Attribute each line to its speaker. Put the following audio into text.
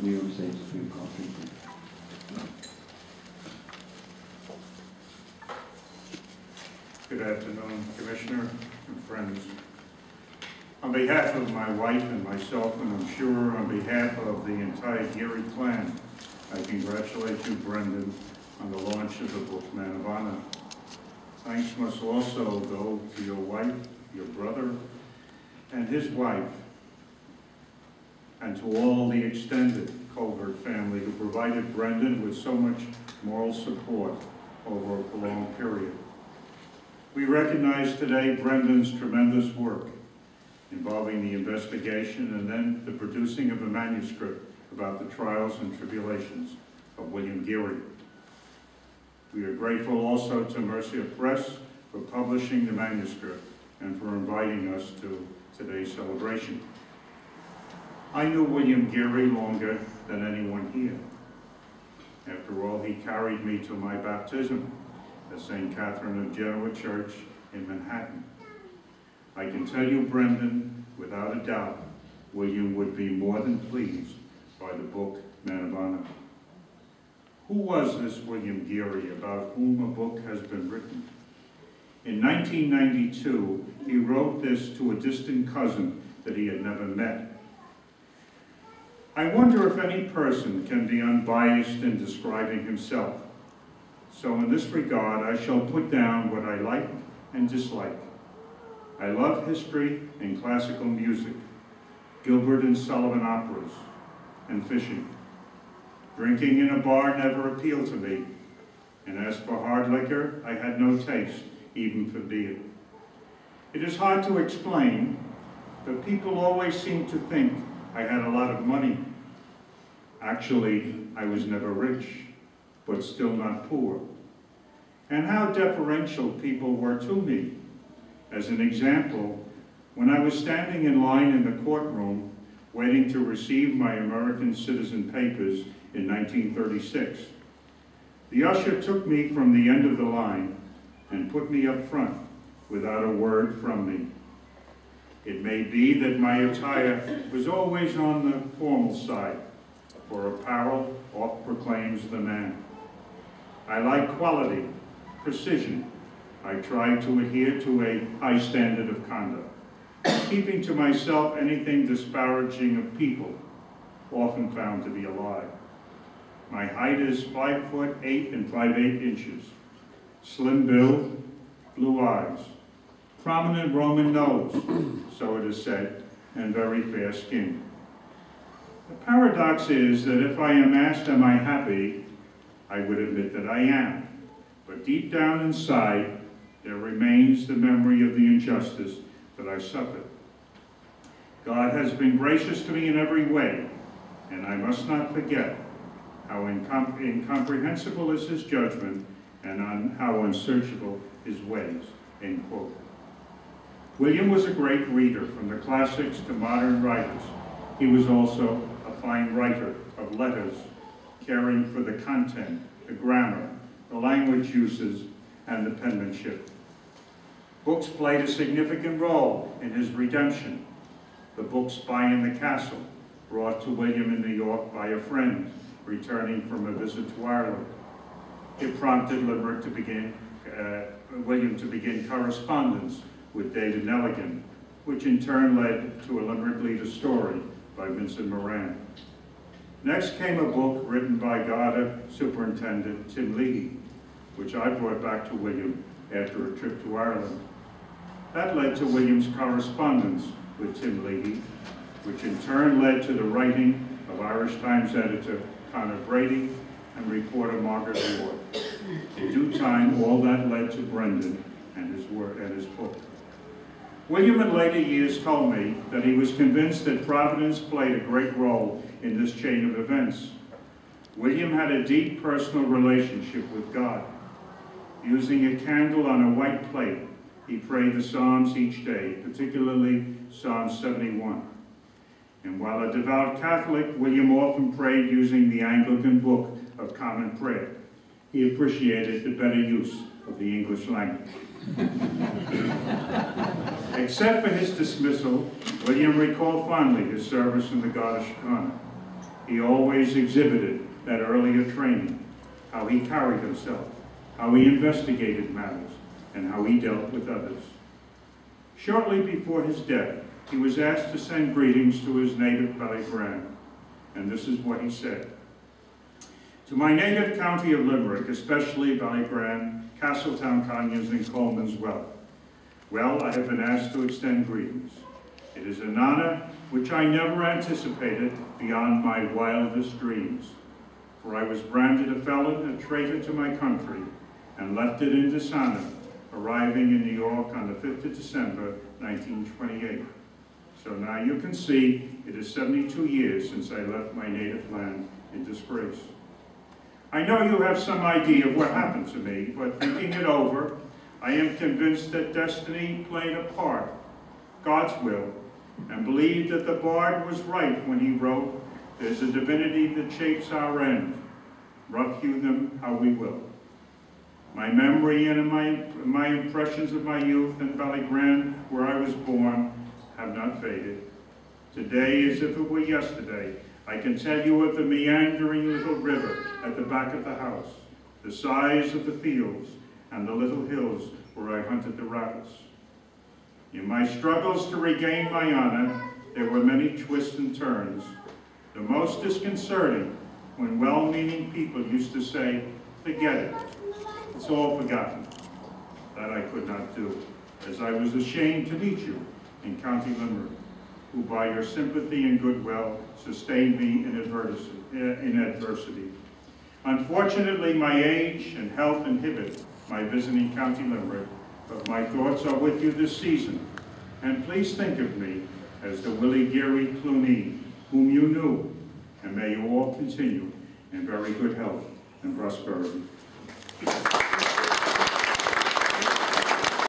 Speaker 1: New York State Supreme Court.
Speaker 2: Good afternoon, Commissioner and friends. On behalf of my wife and myself, and I'm sure on behalf of the entire Geary clan, I congratulate you, Brendan, on the launch of the book, Man of Honor. Thanks must also go to your wife, your brother, and his wife, and to all the extended Covert family who provided Brendan with so much moral support over a prolonged period. We recognize today Brendan's tremendous work involving the investigation and then the producing of a manuscript about the trials and tribulations of William Geary. We are grateful also to Mercier Press for publishing the manuscript and for inviting us to today's celebration. I knew William Geary longer than anyone here. After all, he carried me to my baptism at St. Catherine of Genoa Church in Manhattan. I can tell you, Brendan, without a doubt, William would be more than pleased by the book, Man of Honor. Who was this William Geary about whom a book has been written? In 1992, he wrote this to a distant cousin that he had never met. I wonder if any person can be unbiased in describing himself. So in this regard, I shall put down what I like and dislike. I love history and classical music, Gilbert and Sullivan operas, and fishing. Drinking in a bar never appealed to me, and as for hard liquor, I had no taste, even for beer. It is hard to explain, but people always seem to think I had a lot of money. Actually, I was never rich, but still not poor. And how deferential people were to me. As an example, when I was standing in line in the courtroom, waiting to receive my American citizen papers in 1936, the usher took me from the end of the line and put me up front without a word from me. It may be that my attire was always on the formal side, for apparel oft proclaims the man. I like quality, precision. I try to adhere to a high standard of conduct, keeping to myself anything disparaging of people, often found to be a lie. My height is 5'8" 5/8", slim build, blue eyes, prominent Roman nose, so it is said, and very fair skin. The paradox is that if I am asked, am I happy, I would admit that I am. But deep down inside, there remains the memory of the injustice that I suffered. God has been gracious to me in every way, and I must not forget how incomprehensible is his judgment and how unsearchable his ways, end quote. William was a great reader, from the classics to modern writers. He was also a fine writer of letters, caring for the content, the grammar, the language uses, and the penmanship. Books played a significant role in his redemption. The book Spy in the Castle, brought to William in New York by a friend returning from a visit to Ireland. It prompted William to begin correspondence with David and Goliath, which in turn led to a Limerick Leader story by Vincent Moran. Next came a book written by Garda Superintendent Tim Leahy, which I brought back to William after a trip to Ireland. That led to William's correspondence with Tim Leahy, which in turn led to the writing of Irish Times editor Conor Brady and reporter Margaret Ward. In due time, all that led to Brendan and his work and his book. William in later years told me that he was convinced that Providence played a great role in this chain of events. William had a deep personal relationship with God. Using a candle on a white plate, he prayed the Psalms each day, particularly Psalm 71. And while a devout Catholic, William often prayed using the Anglican Book of Common Prayer. He appreciated the better use of the English language. Except for his dismissal, William recalled fondly his service in the Garda Commissioner. he always exhibited that earlier training, how he carried himself, how he investigated matters, and how he dealt with others. Shortly before his death, he was asked to send greetings to his native Ballygrand, and this is what he said. To my native county of Limerick, especially Ballygrand, Castletown, Conyers, and Coleman's Well, I have been asked to extend greetings. It is an honor which I never anticipated beyond my wildest dreams, for I was branded a felon, a traitor to my country, and left it in dishonor, arriving in New York on the 5th of December, 1928. So now you can see it is 72 years since I left my native land in disgrace. I know you have some idea of what happened to me, but thinking it over, I am convinced that destiny played a part, God's will, and believe that the bard was right when he wrote, "There's a divinity that shapes our end, rough hew them how we will." My memory and my impressions of my youth in Ballygrand, where I was born, have not faded. Today, as if it were yesterday, I can tell you of the meandering little river at the back of the house, the size of the fields, and the little hills where I hunted the rabbits. In my struggles to regain my honor, there were many twists and turns. The most disconcerting when well-meaning people used to say, "Forget it, it's all forgotten." That I could not do, as I was ashamed to meet you in County Limerick, who by your sympathy and goodwill sustained me in adversity. Unfortunately, my age and health inhibit my visiting County Limerick, but my thoughts are with you this season, and please think of me as the Willie Geary Clooney, whom you knew, and may you all continue in very good health and prosperity.